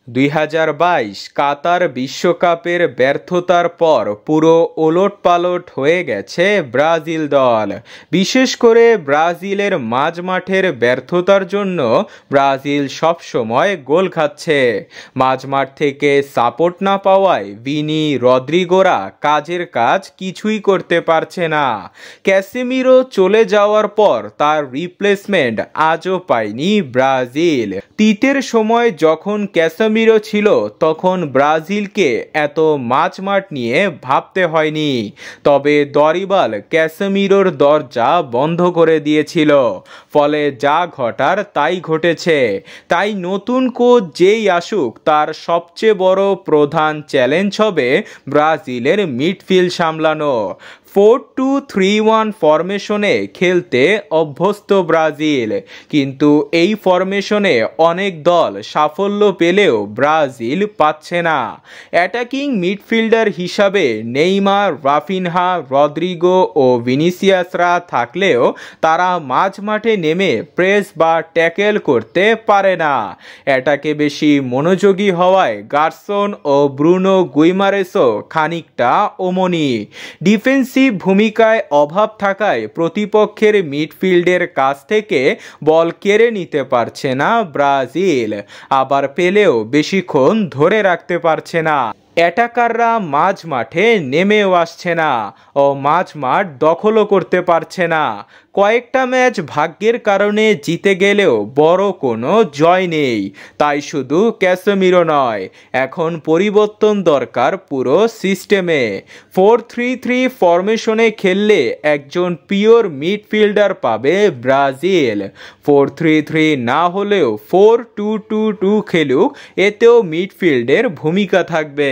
2022 কাতার বিশ্বকাপের ব্যর্থতার পর পুরো ওলটপালট হয়ে গেছে ব্রাজিল দল। বিশেষ করে ব্রাজিলের মাঝমাঠের ব্যর্থতার জন্য ব্রাজিল সবসময় গোল খাচ্ছে। মাঝমাঠ থেকে সাপোর্ট না পাওয়ায় ভিনি রদ্রিগোরা কাজের কাজ কিছুই করতে পারছে না। ক্যাসেমিরো চলে যাওয়ার পর তার রিপ্লেসমেন্ট আজও পায়নি ব্রাজিল। তিতের সময় যখন ক্যাসেমিরো ছিল তখন ব্রাজিলকে এত মাঝমাঠ নিয়ে ভাবতে হয়নি, তবে দরিবাল ক্যাসেমিরোর দরজা বন্ধ করে দিয়েছিল, ফলে যা ঘটার তাই ঘটেছে। তাই নতুন কোচ যেই আসুক তার সবচেয়ে বড় প্রধান চ্যালেঞ্জ হবে ব্রাজিলের মিডফিল্ড সামলানো। 4-2-3-1 ফরমেশনে খেলতে অভ্যস্ত ব্রাজিল, কিন্তু এই ফরমেশনে অনেক দল সাফল্য পেলেও ব্রাজিল পাচ্ছে না। অ্যাটাকিং মিডফিল্ডার হিসাবে নেইমার, রাফিনহা, রদ্রিগো ও ভিনিসিয়াসরা থাকলেও তারা মাঝমাঠে নেমে প্রেস বা ট্যাকেল করতে পারে না। অ্যাটাকে বেশি মনোযোগী হওয়ায় গার্সন ও ব্রুনো গুইমারেসও খানিকটা ওমনি। ডিফেন্সিভ ভূমিকায় অভাব থাকায় প্রতিপক্ষের মিডফিল্ডের কাছ থেকে বল কেড়ে নিতে পারছে না ব্রাজিল, আবার পেলেও বেশিক্ষণ ধরে রাখতে পারছে না। অ্যাটাকাররা মাঝ মাঠে নেমেও আসছে না ও মাঝমাঠ দখলও করতে পারছে না। কয়েকটা ম্যাচ ভাগ্যের কারণে জিতে গেলেও বড় কোনো জয় নেই। তাই শুধু ক্যাসেমিরো নয়, এখন পরিবর্তন দরকার পুরো সিস্টেমে। 4-3-3 ফরমেশনে খেললে একজন পিওর মিডফিল্ডার পাবে ব্রাজিল। 4-3-3 না হলেও 4-2-2-2 খেলুক, এতেও মিডফিল্ডের ভূমিকা থাকবে।